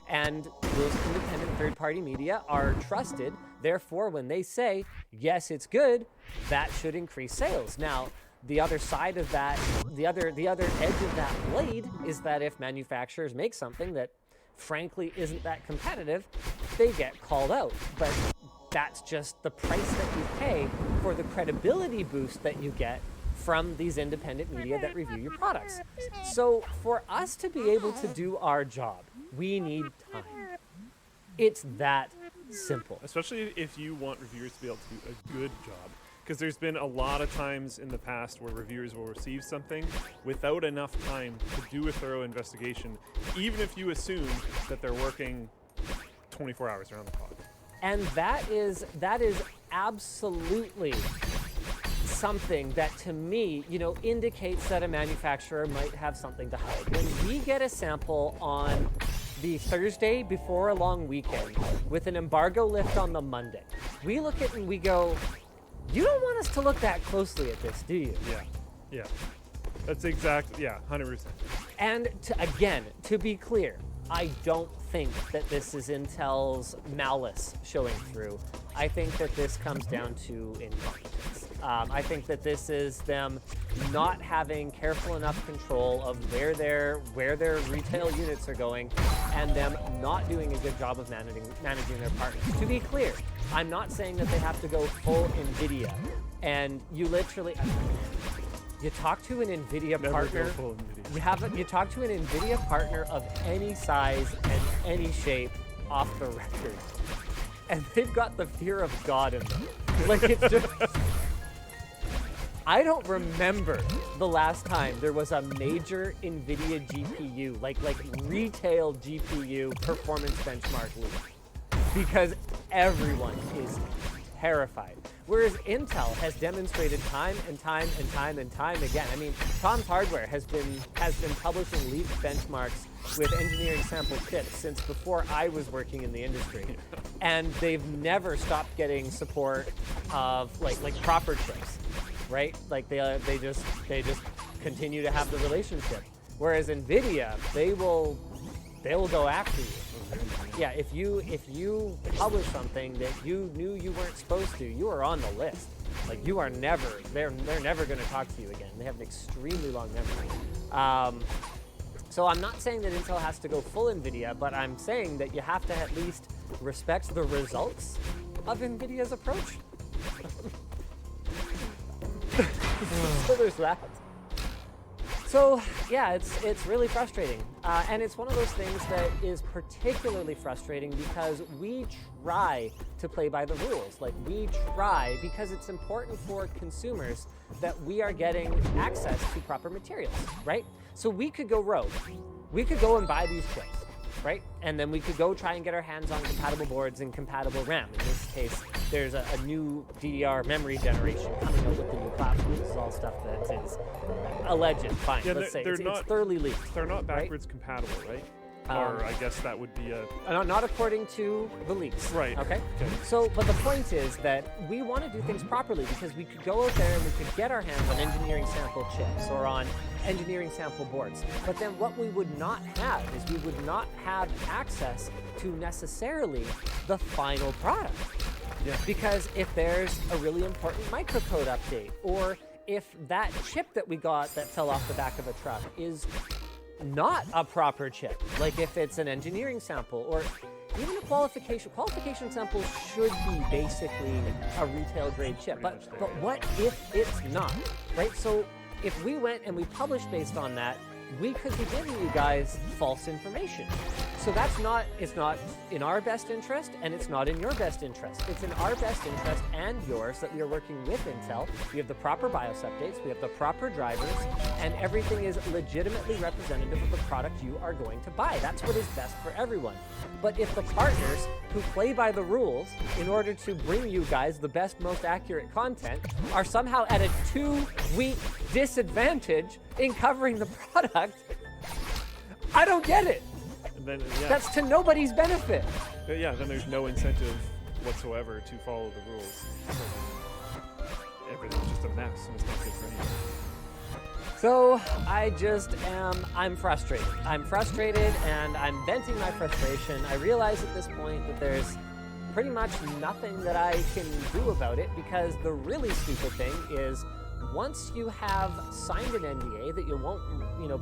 And those independent third-party media are trusted. Therefore, when they say, yes, it's good, that should increase sales. Now, the other side of that, the other edge of that blade is that if manufacturers make something that frankly isn't that competitive, they get called out. But that's just the price that you pay for the credibility boost that you get from these independent media that review your products. So for us to be able to do our job, we need time. It's that simple. Especially if you want reviewers to be able to do a good job. Because there's been a lot of times in the past where reviewers will receive something without enough time to do a thorough investigation, even if you assume that they're working 24 hours around the clock. And that is absolutely something that, to me, indicates that a manufacturer might have something to hide. When we get a sample on the Thursday before a long weekend with an embargo lift on the Monday, we look at it and we go, you don't want us to look that closely at this, do you? Yeah. That's exactly, 100%. And to be clear, I don't think that this is Intel's malice showing through. I think that this comes down to incompetence. I think that this is them not having careful enough control of where their retail units are going, and them not doing a good job of managing their partners. To be clear, I'm not saying that they have to go full NVIDIA, and you literally, you talk to an NVIDIA partner. You talk to an NVIDIA partner of any size and any shape off the record, and they've got the fear of God in them. Like, it's just. I don't remember the last time there was a major NVIDIA GPU, like retail GPU performance benchmark leak, because everyone is terrified. Whereas Intel has demonstrated time and time again. I mean, Tom's Hardware has been publishing leaked benchmarks with engineering sample chips since before I was working in the industry, and they've never stopped getting support of like proper chips. Right? Like they just continue to have the relationship. Whereas NVIDIA, they will go after you. Yeah, if you publish something that you knew you weren't supposed to, you are on the list. Like, you are never, they're never going to talk to you again. They have an extremely long memory. So I'm not saying that Intel has to go full NVIDIA, but I'm saying that you have to at least respect the results of NVIDIA's approach. So there's that. So yeah, it's really frustrating, and it's one of those things that is particularly frustrating because we try to play by the rules. Like, we try because it's important for consumers that we are getting access to proper materials, right? So we could go rogue. We could go and buy these chips, right? And then we could go try and get our hands on compatible boards and compatible RAM. In this case, there's a new DDR memory generation coming out with the new platform. This is all stuff that is alleged. Fine, Yeah, let's say they're it's not thoroughly leaked. They're not backwards compatible, right? Or I guess that would be a... Not according to the leaks. Right. Okay? So, but the point is that we want to do things properly because we could go out there and we could get our hands on engineering sample chips or on engineering sample boards. But then what we would not have is we would not have access to necessarily the final product. Yeah. Because if there's a really important microcode update, or if that chip that we got that fell off the back of a truck is not a proper chip, like if it's an engineering sample or even a qualification sample should be basically a retail grade chip. But what if it's not, right? So if we went and we published based on that, we could be giving you guys false information. So it's not in our best interest, and it's not in your best interest. It's in our best interest and yours that we are working with Intel. We have the proper BIOS updates, we have the proper drivers, and everything is legitimately representative of the product you are going to buy. That's what is best for everyone. But if the partners who play by the rules in order to bring you guys the best, most accurate content are somehow at a 2-week disadvantage in covering the product, I don't get it. Then, That's to nobody's benefit. Yeah, then there's no incentive whatsoever to follow the rules. Everything's just a mess, and it's not good for anyone. So I'm frustrated. I'm frustrated and I'm venting my frustration. I realize at this point that there's pretty much nothing that I can do about it, because the really stupid thing is once you have signed an NDA that you won't,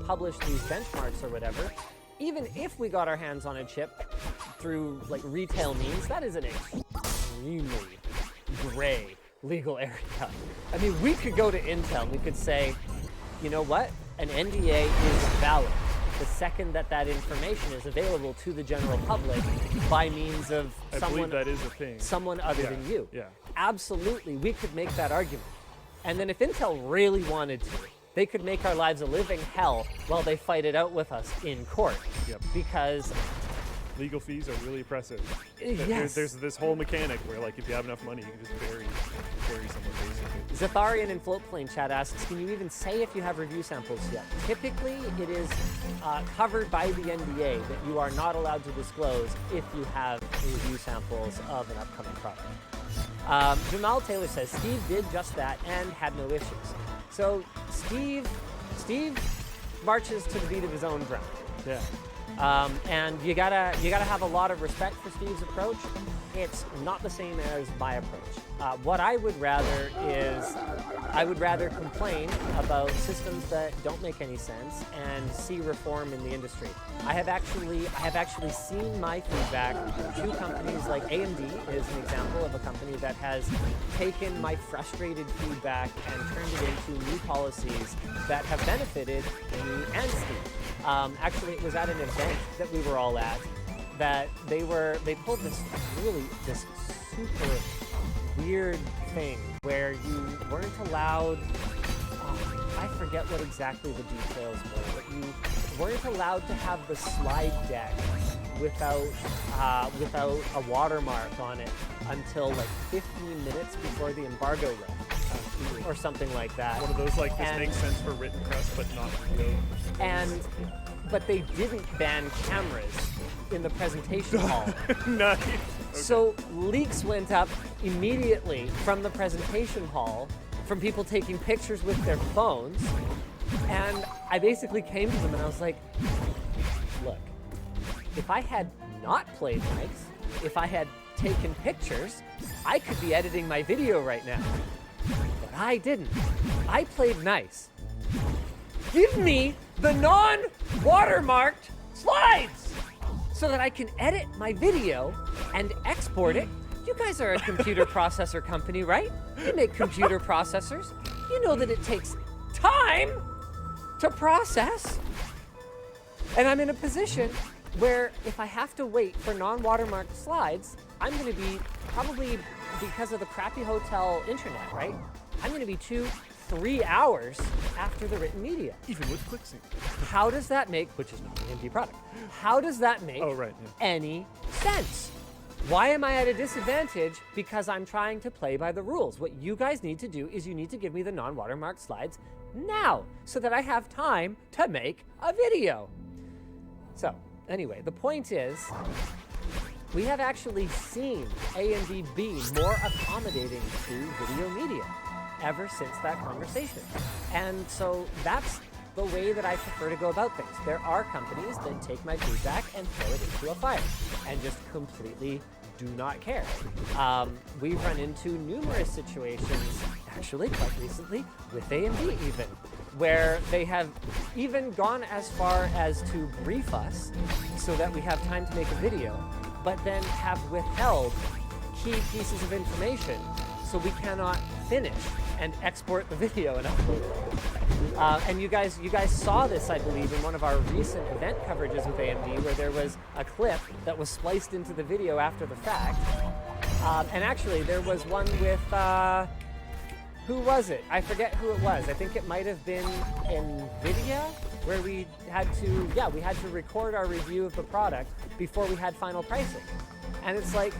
publish these benchmarks or whatever, even if we got our hands on a chip through like retail means, that is an extremely gray legal area. I mean, we could go to Intel, we could say, you know what? An NDA is valid the second that information is available to the general public by means of believe that is a thing. Someone other than you. Yeah. Absolutely, we could make that argument. And then if Intel really wanted to, they could make our lives a living hell while they fight it out with us in court. Yep. Because legal fees are really oppressive. Yes. There's this whole mechanic where, like, if you have enough money, you can just bury someone, basically. Zatharian in Floatplane chat asks, can you even say if you have review samples yet? Typically, it is covered by the NDA that you are not allowed to disclose if you have review samples of an upcoming product. Jamal Taylor says, Steve did just that and had no issues. So Steve marches to the beat of his own drum. Yeah. And you gotta have a lot of respect for Steve's approach. It's not the same as my approach. What I would rather is, I would rather complain about systems that don't make any sense and see reform in the industry. I have actually seen my feedback to companies like AMD is an example of a company that has taken my frustrated feedback and turned it into new policies that have benefited me and Steve. Actually, it was at an event that we were all at that they pulled this super weird thing where you weren't allowed, I forget what exactly the details were, but you weren't allowed to have the slide deck without a watermark on it until like 15 minutes before the embargo read, or something like that. One of those, like, this makes sense for written press, but not video. But they didn't ban cameras in the presentation hall. Nice. Okay. So leaks went up immediately from the presentation hall, from people taking pictures with their phones. And I basically came to them and I was like, look, if I had not played mics, if I had taken pictures, I could be editing my video right now. But I didn't. I played nice. Give me the non-watermarked slides so that I can edit my video and export it. You guys are a computer processor company, right? You make computer processors. You know that it takes time to process. And I'm in a position where if I have to wait for non-watermarked slides, I'm going to be probably, because of the crappy hotel internet, right? I'm going to be 2-3 hours after the written media. Even with ClickSync. How does that make, which is not an AMD product, how does that make any sense? Why am I at a disadvantage? Because I'm trying to play by the rules. What you guys need to do is you need to give me the non-watermarked slides now so that I have time to make a video. So anyway, the point is, we have actually seen AMD be more accommodating to video media ever since that conversation. And so that's the way that I prefer to go about things. There are companies that take my feedback and throw it into a fire and just completely do not care. We've run into numerous situations, actually quite recently, with AMD even, where they have even gone as far as to brief us so that we have time to make a video, but then have withheld key pieces of information so we cannot finish and export the video and upload it. And you guys saw this, I believe, in one of our recent event coverages with AMD, where there was a clip that was spliced into the video after the fact. And actually, there was one with, who was it? I forget who it was. I think it might have been NVIDIA, where we had to record our review of the product before we had final pricing. And it's like,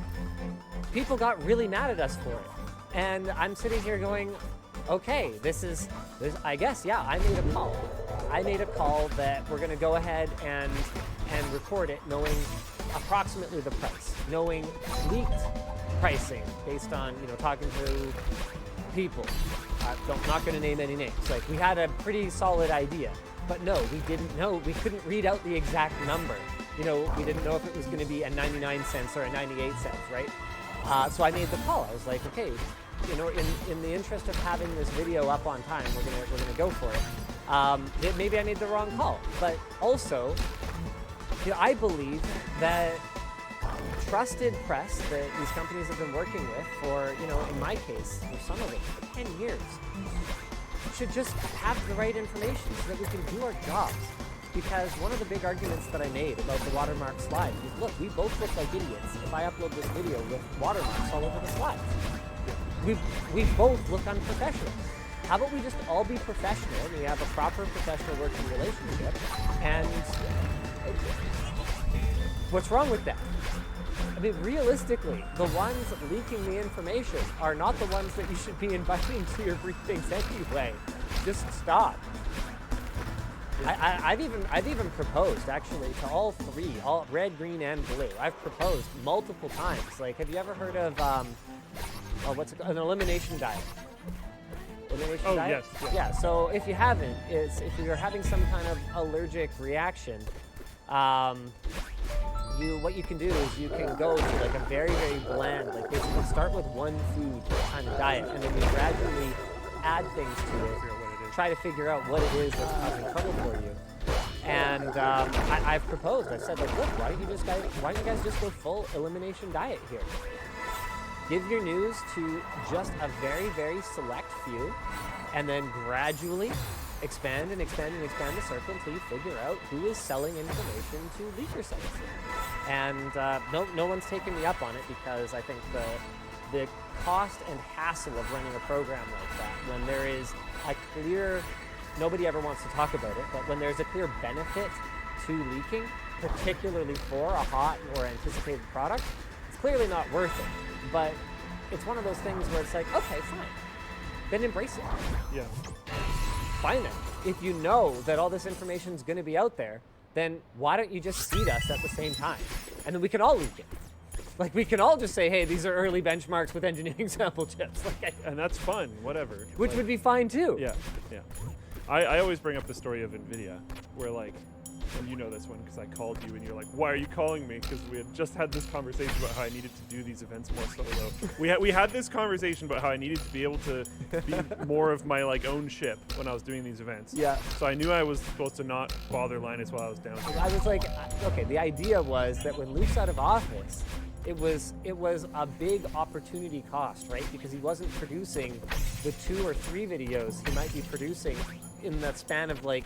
people got really mad at us for it. And I'm sitting here going, okay, I guess, I made a call. I made a call that we're gonna go ahead and record it knowing approximately the price, knowing leaked pricing based on, talking to people. I'm not going to name any names. Like, we had a pretty solid idea, but no, we didn't know. We couldn't read out the exact number. You know, we didn't know if it was going to be a 99 cents or a 98 cents, right? So I made the call. I was like, okay, you know, in the interest of having this video up on time, we're gonna go for it. Maybe I made the wrong call, but also, you know, I believe that trusted press that these companies have been working with for, you know, in my case, for some of them, for 10 years, should just have the right information so that we can do our jobs. Because one of the big arguments that I made about the watermark slide is, look, we both look like idiots if I upload this video with watermarks all over the slides. We both look unprofessional. How about we just all be professional and we have a proper professional working relationship? And what's wrong with that? I mean, realistically, the ones leaking the information are not the ones that you should be inviting to your briefings anyway. Just stop. I've even proposed, actually, to all three, all red, green, and blue. I've proposed multiple times. Like, have you ever heard of what's it called? An elimination diet? Elimination diet? Yes. Yeah. So if you haven't, it's if you're having some kind of allergic reaction, what you can do is you can go to like a very, very bland, like basically start with one food kind of diet, and then you gradually add things to it. Try to figure out what it is that's causing trouble for you. And I've proposed. I've said, like, look, why don't you guys just go full elimination diet here? Give your news to just a very, very select few, and then gradually expand and expand and expand the circle until you figure out who is selling information to leak your sites. And no one's taken me up on it, because I think the cost and hassle of running a program like that, when there is a clear, nobody ever wants to talk about it, but when there's a clear benefit to leaking, particularly for a hot or anticipated product, it's clearly not worth it. But it's one of those things where it's like, okay, fine, then embrace it. Yeah. Fine then. If you know that all this information is going to be out there, then why don't you just seed us at the same time? And then we can all leak it. Like, we can all just say, hey, these are early benchmarks with engineering sample chips. Like, And that's fun, whatever. Which would be fine too. Yeah. I always bring up the story of NVIDIA, where like, and you know this one because I called you and you're like, why are you calling me? Because we had just had this conversation about how I needed to do these events more solo. We had this conversation about how I needed to be able to be more of my like own ship when I was doing these events. Yeah. So I knew I was supposed to not bother Linus while I was down here. I was like, okay, the idea was that when Luke's out of office, it was a big opportunity cost, right? Because he wasn't producing the 2 or 3 videos he might be producing in that span of like,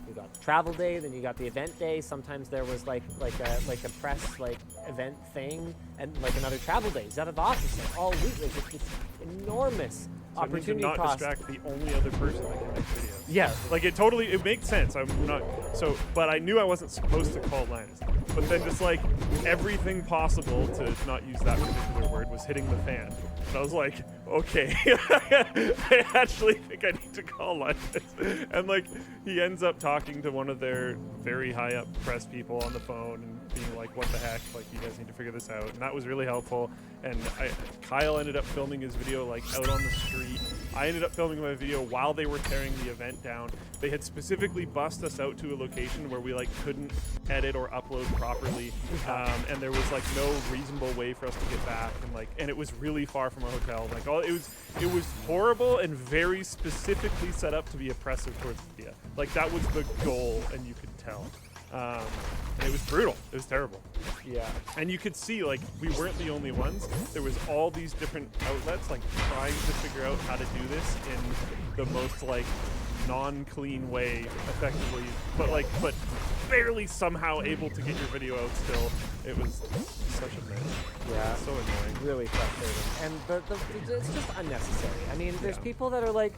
you got the travel day, then you got the event day. Sometimes there was like a press like event thing, and like another travel day. He's out of office like all week. Like, it's this enormous opportunity to not cost. distract the only other person that can make videos. Yeah. Like it makes sense. I'm not but I knew I wasn't supposed to call Linus. But then just like everything possible to not use that particular word was hitting the fan. And I was like, okay, I actually think I need to call Linus. And like he ends up talking to one of their very high up press people on the phone and being like, what the heck, like you guys need to figure this out. And that was really helpful. And Kyle ended up filming his video like out on the street. I ended up filming my video while they were tearing the event down. They had specifically bussed us out to a location where we like couldn't edit or upload properly, and there was like no reasonable way for us to get back, and it was really far from our hotel. Like it was horrible and very specifically set up to be oppressive towards India. Like that was the goal, and you could tell. And it was brutal. It was terrible. Yeah. And you could see, like, we weren't the only ones. There was all these different outlets, like, trying to figure out how to do this in the most, like, non-clean way, effectively. But barely somehow able to get your video out still. It was such a mess. Yeah. So annoying. Really frustrating. And it's just unnecessary. I mean, there's people that are like,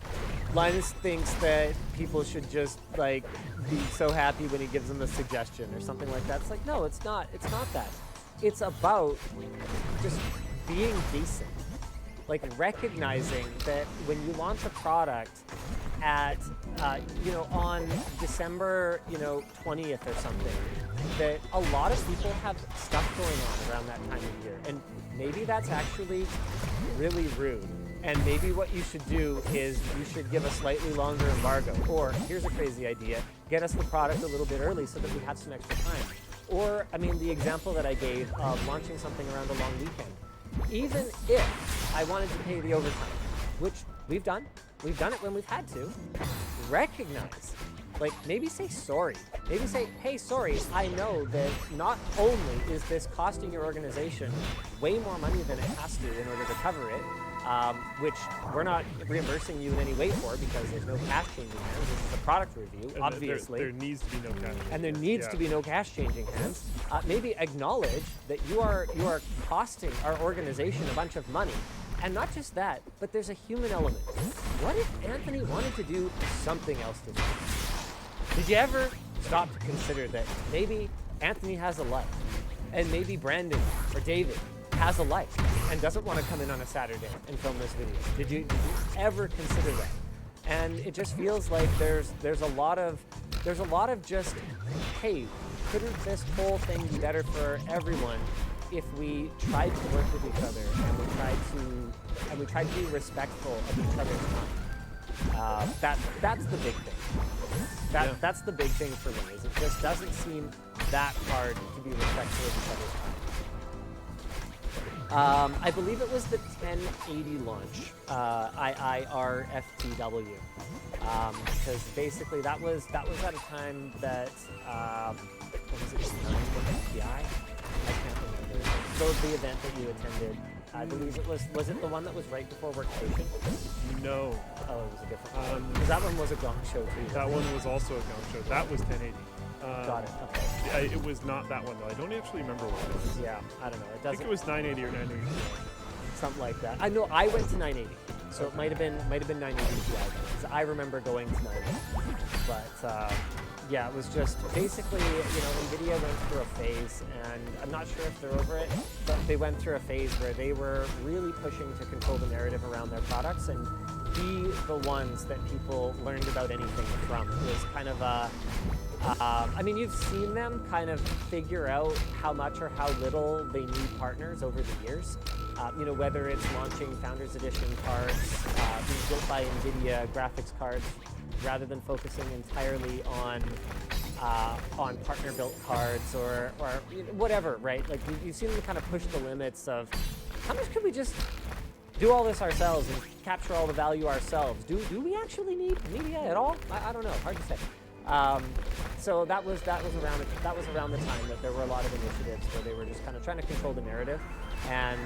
Linus thinks that people should just, like, be so happy when he gives them a suggestion or something like that. It's like, no, it's not. It's not that. It's about just being decent. Like, recognizing that when you launch a product at, on December, 20th or something, that a lot of people have stuff going on around that time of year. And maybe that's actually really rude. And maybe what you should do is you should give a slightly longer embargo. Or here's a crazy idea, get us the product a little bit early so that we have some extra time. Or, I mean, the example that I gave of launching something around a long weekend. Even if I wanted to pay the overtime, which we've done it when we've had to, recognize, like maybe say sorry. Maybe say, hey, sorry, I know that not only is this costing your organization way more money than it has to in order to cover it, which we're not reimbursing you in any way for because there's no cash changing hands. This is a product review, And obviously. There needs to be no cash. And there needs to be no cash changing hands. Maybe acknowledge that you are costing our organization a bunch of money. And not just that, but there's a human element. What if Anthony wanted to do something else this week? Did you ever stop to consider that maybe Anthony has a life, and maybe Brandon or David has a life and doesn't want to come in on a Saturday and film this video? Did you ever consider that? And it just feels like there's a lot of just, hey, couldn't this whole thing be better for everyone if we tried to work with each other and we tried to be respectful of each other's time? That's the big thing. That's the big thing for me. Is it just doesn't seem that hard to be respectful of each other's time. I believe it was the 1080 launch, IIRFTW, because basically that was at a time that what was it, 980 Ti? I can't remember. So the event that you attended, I believe it was it the one that was right before Workstation? No. Oh, it was a different one. Because that one was a gong show too. That one was also a gong show. That was 1080. Got it. Okay. It was not that one though. I don't actually remember what it was. Yeah, I don't know. It I doesn't. think it was 980 or 980. Something like that. I know I went to 980, so it might have been 980 Ti because I remember going to 980. But yeah, it was just basically, NVIDIA went through a phase, and I'm not sure if they're over it, but they went through a phase where they were really pushing to control the narrative around their products and be the ones that people learned about anything from. It was kind of a I mean, you've seen them kind of figure out how much or how little they need partners over the years. Whether it's launching Founders Edition cards, being built by NVIDIA graphics cards, rather than focusing entirely on partner-built cards or whatever, right? Like you've seen them kind of push the limits of how much could we just do all this ourselves and capture all the value ourselves? Do we actually need media at all? I don't know. Hard to say. So that was around the time that there were a lot of initiatives where they were just kind of trying to control the narrative, and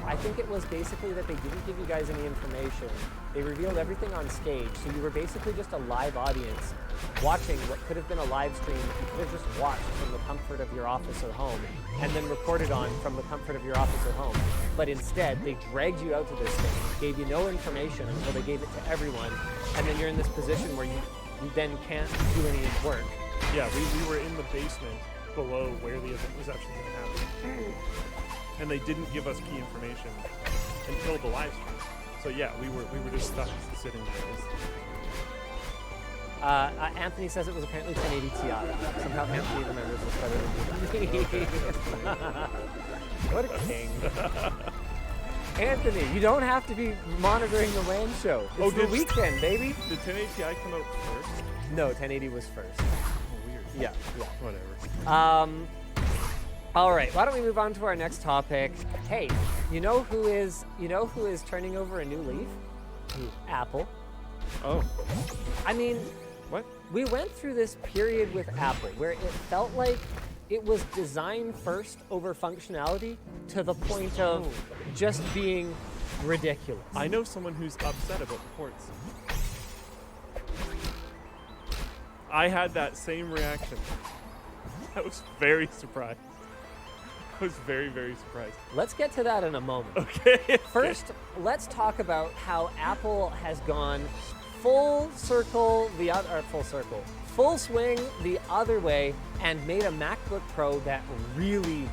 I think it was basically that they didn't give you guys any information. They revealed everything on stage, so you were basically just a live audience watching what could have been a live stream that you could have just watched from the comfort of your office or home, and then recorded on from the comfort of your office or home. But instead, they dragged you out to this thing, gave you no information until they gave it to everyone, and then you're in this position where you then can't do any work. Yeah, we were in the basement below where the event was actually going to happen. And they didn't give us key information until the live stream. So yeah, we were just stuck sitting there. Anthony says it was apparently 1080 Ti. Somehow Anthony remembers this better than me. What a king. Anthony, you don't have to be monitoring the LAN show. It's the weekend, baby. Did 1080 Ti come out first? No, 1080 was first. Oh, weird. Yeah. Whatever. All right, why don't we move on to our next topic? Hey, you know who is turning over a new leaf? Apple. Oh. I mean, what? We went through this period with Apple where it felt like it was design first over functionality to the point of just being ridiculous. I know someone who's upset about the ports. I had that same reaction. I was very surprised. I was very, very surprised. Let's get to that in a moment. Okay. First, let's talk about how Apple has gone full swing the other way and made a MacBook Pro that really,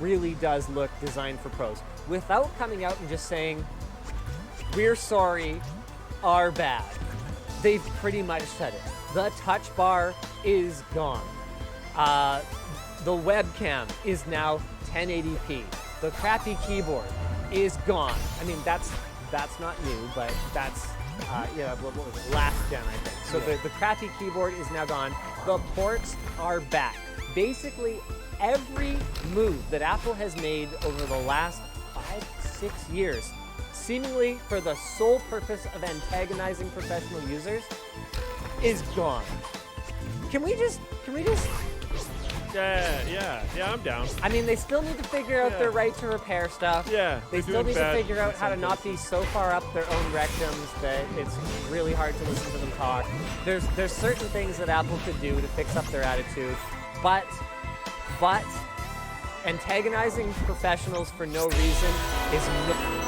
really does look designed for pros without coming out and just saying, we're sorry, our bad. They've pretty much said it. The touch bar is gone. The webcam is now 1080p. The crappy keyboard is gone. I mean, that's not new, but that's what was it? Last gen, I think. So the crappy keyboard is now gone. The ports are back. Basically, every move that Apple has made over the last 5-6 years, seemingly for the sole purpose of antagonizing professional users, is gone. Can we just? Yeah, I'm down. I mean, they still need to figure out their right to repair stuff. Yeah, They they're still doing need to bad figure out in how to some not be so far up their own rectums that it's really hard to listen to them talk. There's certain things that Apple could do to fix up their attitude, but antagonizing professionals for no reason is no.